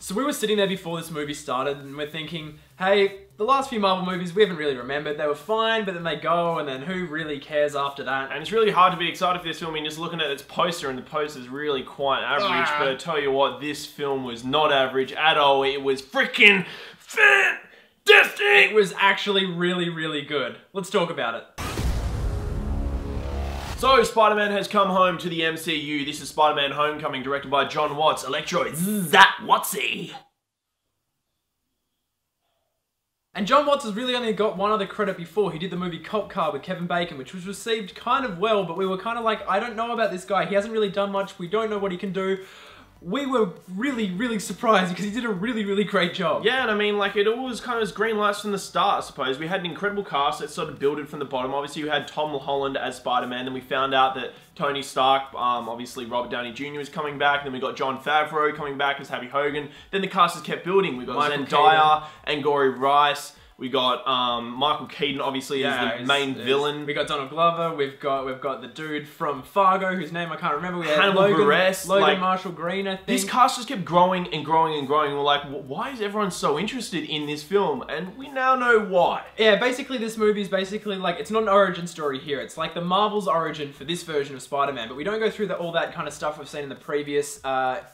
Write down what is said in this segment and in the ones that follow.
So we were sitting there before this movie started and we're thinking, hey, the last few Marvel movies we haven't really remembered. They were fine, but then they go and then who really cares after that? And it's really hard to be excited for this film. I mean, just looking at its poster, and the poster's really quite average, but I tell you what, this film was not average at all. It was freaking fantastic! It was actually really, really good. Let's talk about it. So, Spider-Man has come home to the MCU. This is Spider-Man Homecoming, directed by Jon Watts. Electro, that Wattsy. And Jon Watts has really only got one other credit before. He did the movie Cop Car with Kevin Bacon, which was received kind of well, but we were kind of like, I don't know about this guy. He hasn't really done much. We don't know what he can do. We were really, really surprised because he did a really, really great job. Yeah, and I mean, like, it all was kind of green lights from the start, I suppose. We had an incredible cast that sort of builded from the bottom. Obviously, you had Tom Holland as Spider-Man, then we found out that Tony Stark, obviously Robert Downey Jr. was coming back, then we got Jon Favreau coming back as Happy Hogan. Then the cast just kept building. We got Zendaya, Angourie Rice. We got Michael Keaton, obviously, as the main villain. We got Donald Glover. We've got the dude from Fargo, whose name I can't remember. We had Hannibal Buress, Logan Marshall Green, I think. This cast just kept growing and growing and growing. We're like, why is everyone so interested in this film? And we now know why. Yeah, basically this movie is basically like, it's not an origin story here. It's like the Marvel's origin for this version of Spider-Man, but we don't go through all that kind of stuff we've seen in the previous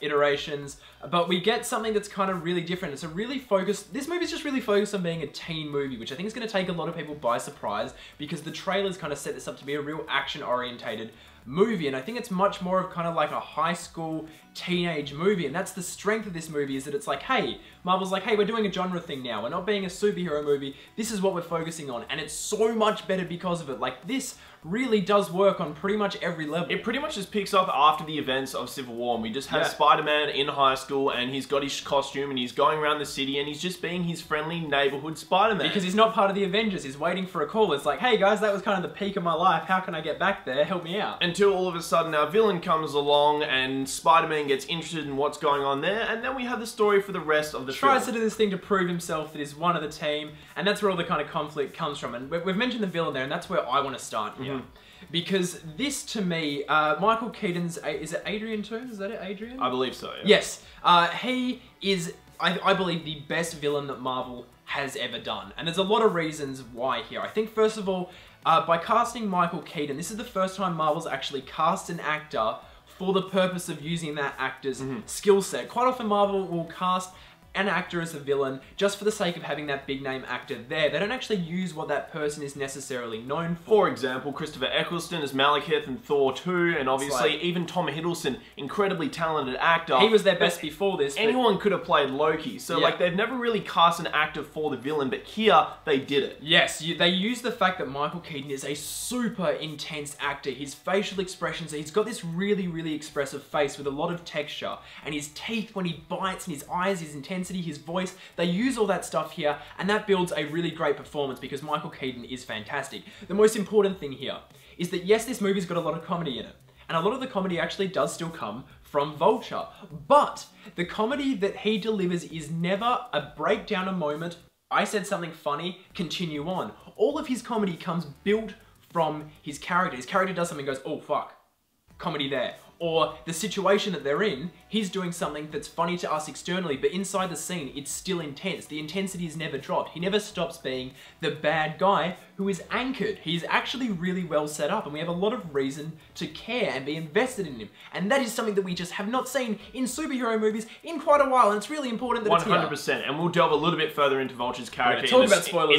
iterations. But we get something that's kind of really different. It's a really focused, this movie's just really focused on being a teen movie, which I think is going to take a lot of people by surprise because the trailers kind of set this up to be a real action-orientated movie, and I think it's much more of kind of like a high school teenage movie, and that's the strength of this movie, is that it's like, hey, Marvel's like, hey, we're doing a genre thing now, we're not being a superhero movie, this is what we're focusing on, and it's so much better because of it. Like, this really does work on pretty much every level. It pretty much just picks up after the events of Civil War, and we just have Spider-Man in high school, and he's got his costume, and he's going around the city, and he's just being his friendly neighborhood Spider-Man. Because he's not part of the Avengers, he's waiting for a call. It's like, hey guys, that was kind of the peak of my life, how can I get back there? Help me out. Until all of a sudden our villain comes along, and Spider-Man gets interested in what's going on there, and then we have the story for the rest of the film. Tries to do this thing to prove himself that he's one of the team, and that's where all the kind of conflict comes from. And we've mentioned the villain there, and that's where I want to start here. Because this, to me, Michael Keaton's, is it Adrian Toomes? Is that it, Adrian? I believe so, yeah. Yes. He is, I believe, the best villain that Marvel has ever done. And there's a lot of reasons why here. I think, first of all, by casting Michael Keaton, this is the first time Marvel's actually cast an actor for the purpose of using that actor's skill set. Quite often Marvel will cast an actor as a villain just for the sake of having that big name actor there. They don't actually use what that person is necessarily known for. For example, Christopher Eccleston as Malekith in Thor 2, and obviously even Tom Hiddleston, incredibly talented actor. He was their best before this. Anyone could have played Loki, so like they've never really cast an actor for the villain, but here they did it. Yes, they use the fact that Michael Keaton is a super intense actor. His facial expressions, he's got this really, really expressive face with a lot of texture, and his teeth when he bites, and his eyes, his intensity, his voice, they use all that stuff here, and that builds a really great performance because Michael Keaton is fantastic. The most important thing here is that yes, this movie's got a lot of comedy in it, and a lot of the comedy actually does still come from Vulture, but the comedy that he delivers is never a breakdown, a moment, I said something funny, continue on. All of his comedy comes built from his character. His character does something and goes, oh fuck, comedy there. Or the situation that they're in, he's doing something that's funny to us externally, but inside the scene, it's still intense. The intensity is never dropped. He never stops being the bad guy who is anchored. He's actually really well set up, and we have a lot of reason to care and be invested in him. And that is something that we just have not seen in superhero movies in quite a while, and it's really important that 100%, it's here. And we'll delve a little bit further into Vulture's character in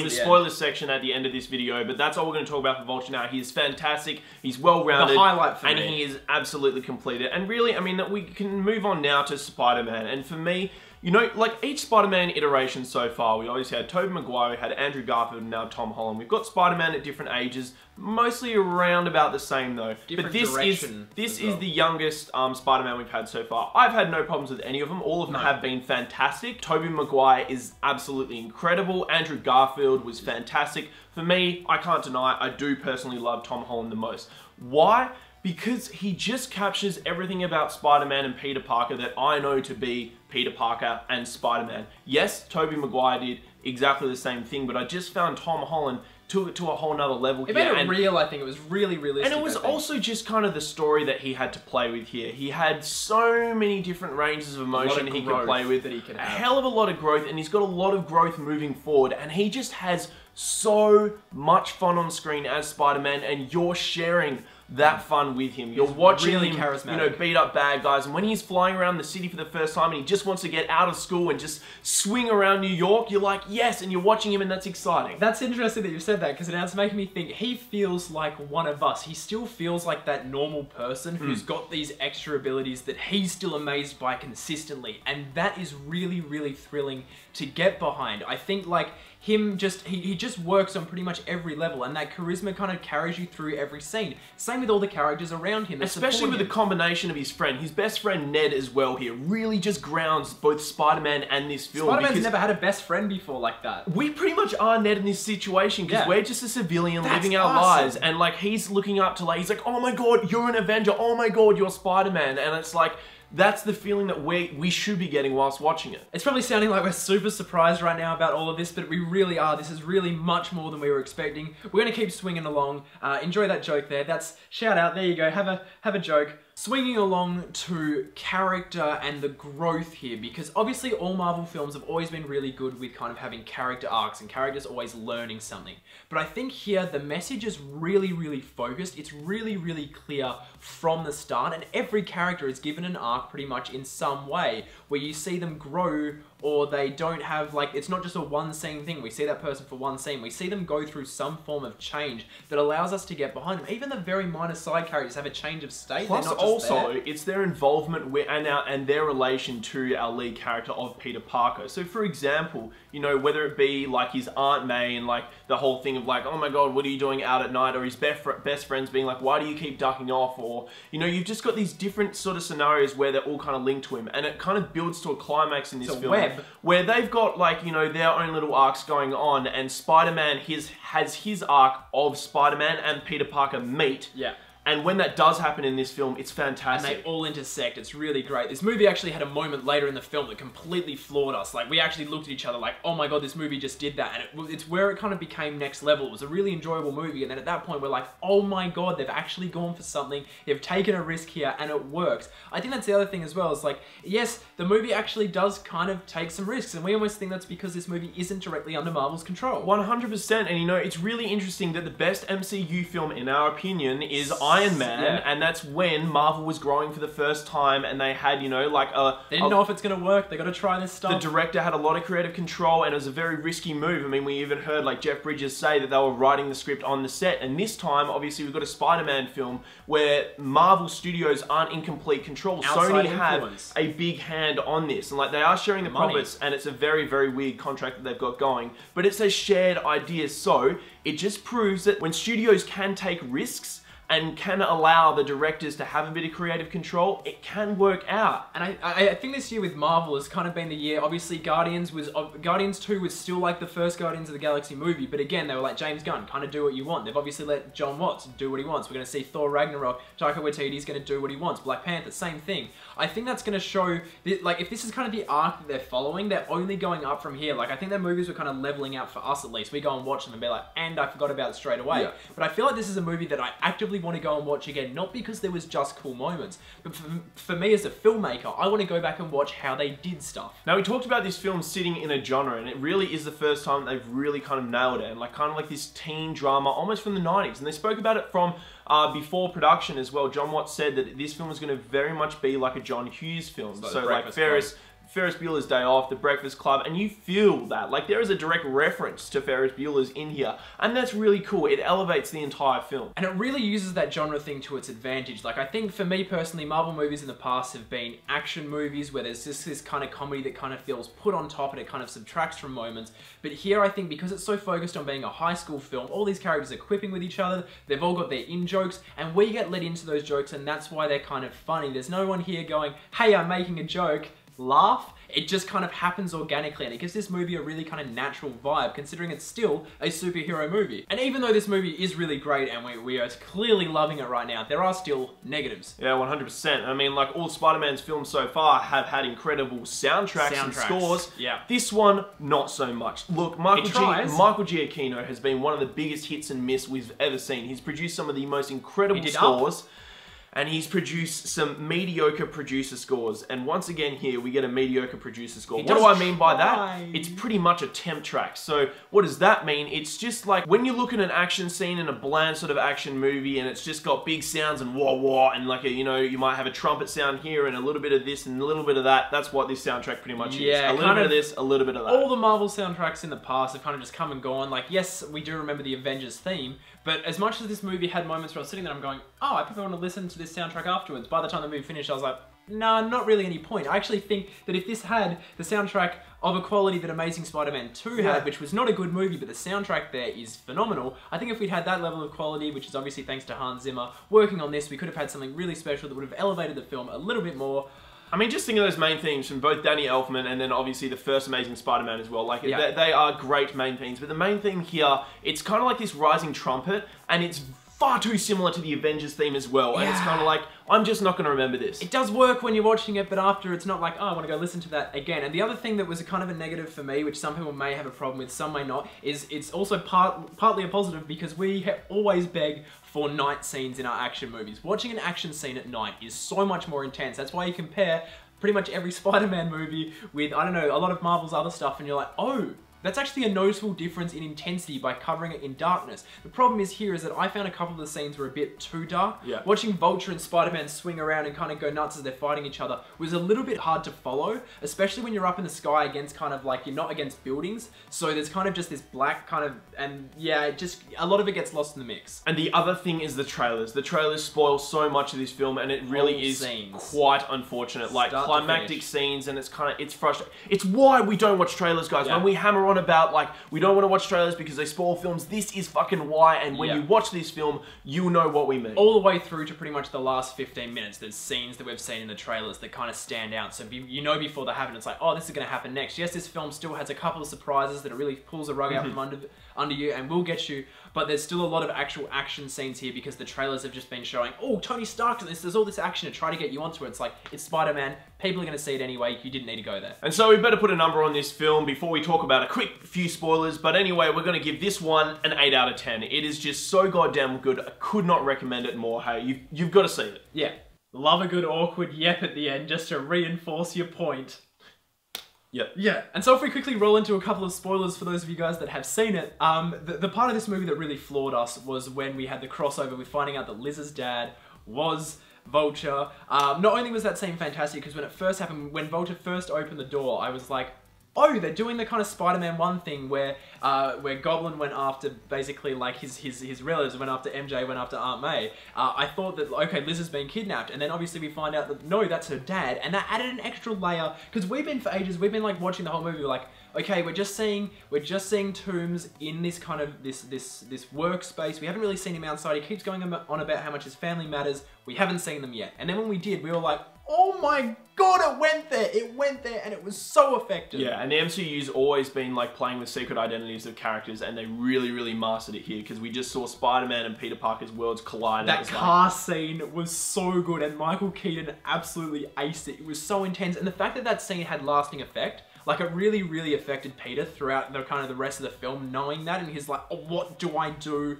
the spoilers section at the end of this video, but that's all we're going to talk about for Vulture now. He is fantastic, he's well-rounded, the highlight for and me. He is absolutely completed. And really, I mean, we can move on now to Spider-Man, and for me, you know, like each Spider-Man iteration so far, we obviously had Tobey Maguire, we had Andrew Garfield, and now Tom Holland. We've got Spider-Man at different ages, mostly around about the same though. But this is the youngest Spider-Man we've had so far. I've had no problems with any of them. All of them have been fantastic. Tobey Maguire is absolutely incredible. Andrew Garfield was fantastic. For me, I can't deny, I do personally love Tom Holland the most. Why? Because he just captures everything about Spider-Man and Peter Parker that I know to be Peter Parker and Spider-Man. Yes, Tobey Maguire did exactly the same thing, but I just found Tom Holland took it to a whole nother level It here. made it real, I think. It was really realistic. And it was also just kind of the story that he had to play with here. He had so many different ranges of emotion he could play with. That he can a have. hell of a lot of growth, and he's got a lot of growth moving forward. And he just has so much fun on screen as Spider-Man, and you're sharing that fun with him. You're watching really him, charismatic. you know, beat up bad guys, and when he's flying around the city for the first time and he just wants to get out of school and just swing around New York, you're like, yes, and you're watching him, and that's exciting. That's interesting that you said that, because it's making me think he feels like one of us. He still feels like that normal person who's got these extra abilities that he's still amazed by consistently, and that is really, really thrilling to get behind. I think like him just, he just works on pretty much every level, and that charisma kind of carries you through every scene. Same with all the characters around him. Especially with the combination of his friend. His best friend Ned as well here really just grounds both Spider-Man and this film. Spider-Man's never had a best friend before like that. We pretty much are Ned in this situation, because we're just a civilian living our awesome. lives, and like he's looking up to, like, he's like, oh my god, you're an Avenger, oh my god, you're Spider-Man, and it's like, that's the feeling that we should be getting whilst watching it. It's probably sounding like we're super surprised right now about all of this, but we really are. This is really much more than we were expecting. We're going to keep swinging along. Enjoy that joke there. That's shout out. There you go. Have a joke. Swinging along to character and the growth here, because obviously all Marvel films have always been really good with kind of having character arcs and characters always learning something. But I think here the message is really, really focused. It's really, really clear from the start, and every character is given an arc pretty much in some way where you see them grow, or they don't have, like, it's not just a one scene thing. We see that person for one scene. We see them go through some form of change that allows us to get behind them. Even the very minor side characters have a change of state. Plus, also, it's their involvement with, and their relation to our lead character of Peter Parker. So, for example, you know, whether it be like his Aunt May and like the whole thing of like, oh my god, what are you doing out at night? Or his best friends being like, why do you keep ducking off? Or, you know, you've just got these different sort of scenarios where they're all kind of linked to him, and it kind of builds to a climax in this film where they've got, like, you know, their own little arcs going on, and Spider-Man has his arc of Spider-Man and Peter Parker meet. Yeah. And when that does happen in this film, it's fantastic. And they all intersect. It's really great. This movie actually had a moment later in the film that completely floored us. Like, we actually looked at each other like, oh my god, this movie just did that. And it's where it kind of became next level. It was a really enjoyable movie. And then at that point, we're like, oh my god, they've actually gone for something. They've taken a risk here, and it works. I think that's the other thing as well. It's like, yes, the movie actually does kind of take some risks. And we almost think that's because this movie isn't directly under Marvel's control. 100%. And, you know, it's really interesting that the best MCU film, in our opinion, is Iron Man. Yeah. And that's when Marvel was growing for the first time, and they had, you know, like they didn't know if it's going to work. They got to try this stuff. The director had a lot of creative control, and it was a very risky move. I mean, we even heard like Jeff Bridges say that they were writing the script on the set, and this time, obviously, we've got a Spider-Man film where Marvel Studios aren't in complete control. Sony have a big hand on this, and like they are sharing the profits, and it's a very, very weird contract that they've got going, but it's a shared idea, so it just proves that when studios can take risks and can allow the directors to have a bit of creative control, it can work out. And I think this year with Marvel has kind of been the year, obviously Guardians 2 was still like the first Guardians of the Galaxy movie, but again, they were like, James Gunn, kind of do what you want. They've obviously let Jon Watts do what he wants. We're going to see Thor Ragnarok, Taika Waititi's going to do what he wants. Black Panther, same thing. I think that's going to show, like, if this is kind of the arc that they're following, they're only going up from here. Like, I think their movies were kind of leveling out for us at least. We go and watch them and be like, and I forgot about it straight away. Yeah. But I feel like this is a movie that I actively want to go and watch again, not because there was just cool moments, but for me as a filmmaker, I want to go back and watch how they did stuff. Now, we talked about this film sitting in a genre, and it really is the first time they've really kind of nailed it, and like kind of like this teen drama, almost from the 90s, and they spoke about it from before production as well. Jon Watts said that this film was going to very much be like a John Hughes film, so like Ferris Bueller's Day Off, The Breakfast Club, and you feel that. Like, there is a direct reference to Ferris Bueller's in here, and that's really cool. It elevates the entire film. And it really uses that genre thing to its advantage. Like, I think for me personally, Marvel movies in the past have been action movies where there's just this kind of comedy that kind of feels put on top and it kind of subtracts from moments. But here, I think because it's so focused on being a high school film, all these characters are quipping with each other, they've all got their in-jokes, and we get led into those jokes, and that's why they're kind of funny. There's no one here going, hey, I'm making a joke, laugh. it just kind of happens organically, and it gives this movie a really kind of natural vibe, considering it's still a superhero movie. And even though this movie is really great, and we are clearly loving it right now, there are still negatives. Yeah, 100%. I mean, like, all Spider-Man's films so far have had incredible soundtracks and scores. Yeah. This one, not so much. Look, Michael Giacchino has been one of the biggest hits and miss we've ever seen. He's produced some of the most incredible scores. And he's produced some mediocre producer scores. And once again here, we get a mediocre producer score. What do I mean by that? It's pretty much a temp track. So what does that mean? It's just like when you look at an action scene in a bland sort of action movie and it's just got big sounds and wah wah and like a, you know, you might have a trumpet sound here and a little bit of this and a little bit of that. That's what this soundtrack pretty much is. A little bit of this, a little bit of that. All the Marvel soundtracks in the past have kind of just come and gone. Like, yes, we do remember the Avengers theme, but as much as this movie had moments where I was sitting there, I'm going, oh, I probably want to listen to this soundtrack afterwards. By the time the movie finished, I was like, nah, not really any point. I actually think that if this had the soundtrack of a quality that Amazing Spider-Man 2 had, which was not a good movie, but the soundtrack there is phenomenal, I think if we'd had that level of quality, which is obviously thanks to Hans Zimmer, working on this, we could have had something really special that would have elevated the film a little bit more. I mean, just think of those main themes from both Danny Elfman and then obviously the first Amazing Spider-Man as well. Like, they are great main themes. But the main theme here, it's kind of like this rising trumpet, and it's far too similar to the Avengers theme as well. And it's kind of like, I'm just not going to remember this. It does work when you're watching it, but after it's not like, oh, I want to go listen to that again. And the other thing that was a kind of a negative for me, which some people may have a problem with, some may not, is it's also partly a positive because we always beg for night scenes in our action movies. Watching an action scene at night is so much more intense. That's why you compare pretty much every Spider-Man movie with, I don't know, a lot of Marvel's other stuff, and you're like, oh, that's actually a noticeable difference in intensity by covering it in darkness. The problem is here is that I found a couple of the scenes were a bit too dark. Yeah. Watching Vulture and Spider-Man swing around and kind of go nuts as they're fighting each other was a little bit hard to follow, especially when you're up in the sky against kind of like, you're not against buildings, so there's kind of just this black kind of, and yeah, it just, a lot of it gets lost in the mix. And the other thing is the trailers. The trailers spoil so much of this film, and it really is quite unfortunate. Like, climactic scenes, and it's kind of, it's frustrating. It's why we don't watch trailers, guys. When we hammer on about, like, we don't want to watch trailers because they spoil films, this is fucking why, and when you watch this film, you'll know what we mean. All the way through to pretty much the last 15 minutes, there's scenes that we've seen in the trailers that kind of stand out, so you know before they happen, it's like, oh, this is going to happen next. Yes, this film still has a couple of surprises that it really pulls the rug out from under you and will get you, but there's still a lot of actual action scenes here because the trailers have just been showing, oh, Tony Stark, there's all this action to try to get you onto it. It's like, it's Spider-Man, people are going to see it anyway, you didn't need to go there. And so we better put a number on this film before we talk about a quick few spoilers, but anyway, we're going to give this one an 8 out of 10. It is just so goddamn good, I could not recommend it more. Hey, you've got to see it. Yeah. Love a good awkward yep at the end just to reinforce your point. Yep. Yeah, and so if we quickly roll into a couple of spoilers for those of you guys that have seen it, the part of this movie that really floored us was when we had the crossover with finding out that Liz's dad was Vulture. Not only was that scene fantastic, because when it first happened, when Vulture first opened the door, I was like, oh, they're doing the kind of Spider-Man 1 thing where Goblin went after basically like his relatives, went after MJ, went after Aunt May. I thought that, okay, Liz has been kidnapped, and then obviously we find out that no, that's her dad, and that added an extra layer, because we've been for ages, we've been like watching the whole movie, like, okay, we're just seeing Toombs in this kind of this workspace. We haven't really seen him outside. He keeps going on about how much his family matters. We haven't seen them yet. And then when we did, we were like, oh my god, it went there! It went there, and it was so effective. Yeah, and the MCU's always been like playing with secret identities of characters, and they really, really mastered it here, because we just saw Spider-Man and Peter Parker's worlds collide. That car scene was so good, and Michael Keaton absolutely aced it. It was so intense, and the fact that that scene had lasting effect, like, it really, really affected Peter throughout the kind of the rest of the film, knowing that, and he's like, oh, what do I do?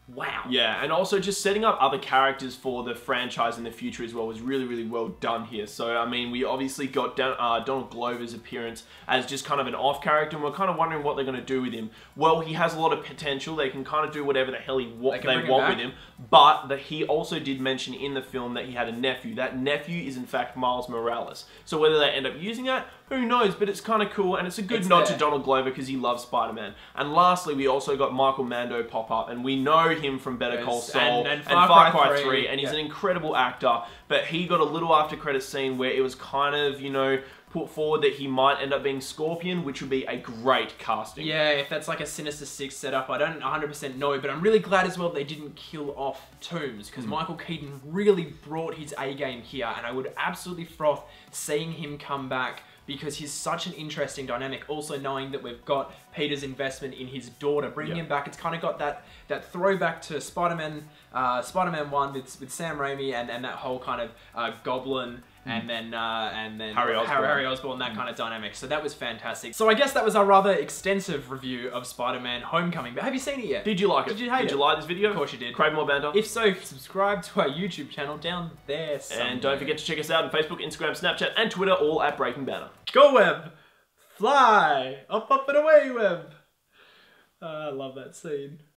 Wow. Yeah, and also just setting up other characters for the franchise in the future as well was really, really well done here. So, I mean, we obviously got Donald Glover's appearance as just kind of an off character, and we're kind of wondering what they're going to do with him. Well, he has a lot of potential. They can kind of do whatever the hell they want with him. But he also did mention in the film that he had a nephew. That nephew is, in fact, Miles Morales. So whether they end up using that, who knows, but it's kind of cool, and it's a good nod to Donald Glover because he loves Spider-Man. And lastly, we also got Michael Mando pop up, and we know him from Better Call Saul and Far Cry 3, and he's an incredible actor, but he got a little after credit scene where it was kind of, you know, put forward that he might end up being Scorpion, which would be a great casting. Yeah, if that's like a Sinister Six setup, I don't 100% know, but I'm really glad as well they didn't kill off Toombs, because Michael Keaton really brought his A game here, and I would absolutely froth seeing him come back because he's such an interesting dynamic. Also knowing that we've got Peter's investment in his daughter, bringing him back, it's kind of got that throwback to Spider-Man 1 with Sam Raimi and that whole kind of Goblin and then Harry Osborn, that kind of dynamic. So that was fantastic. So I guess that was our rather extensive review of Spider-Man Homecoming. But have you seen it yet? Did you like it? Did you hate it? Did you like this video? Of course you did. Crave more banter? If so, subscribe to our YouTube channel down there somewhere. And don't forget to check us out on Facebook, Instagram, Snapchat, and Twitter, all at Breaking Banter. Go Web! Fly! Up, up and away, Web! I love that scene.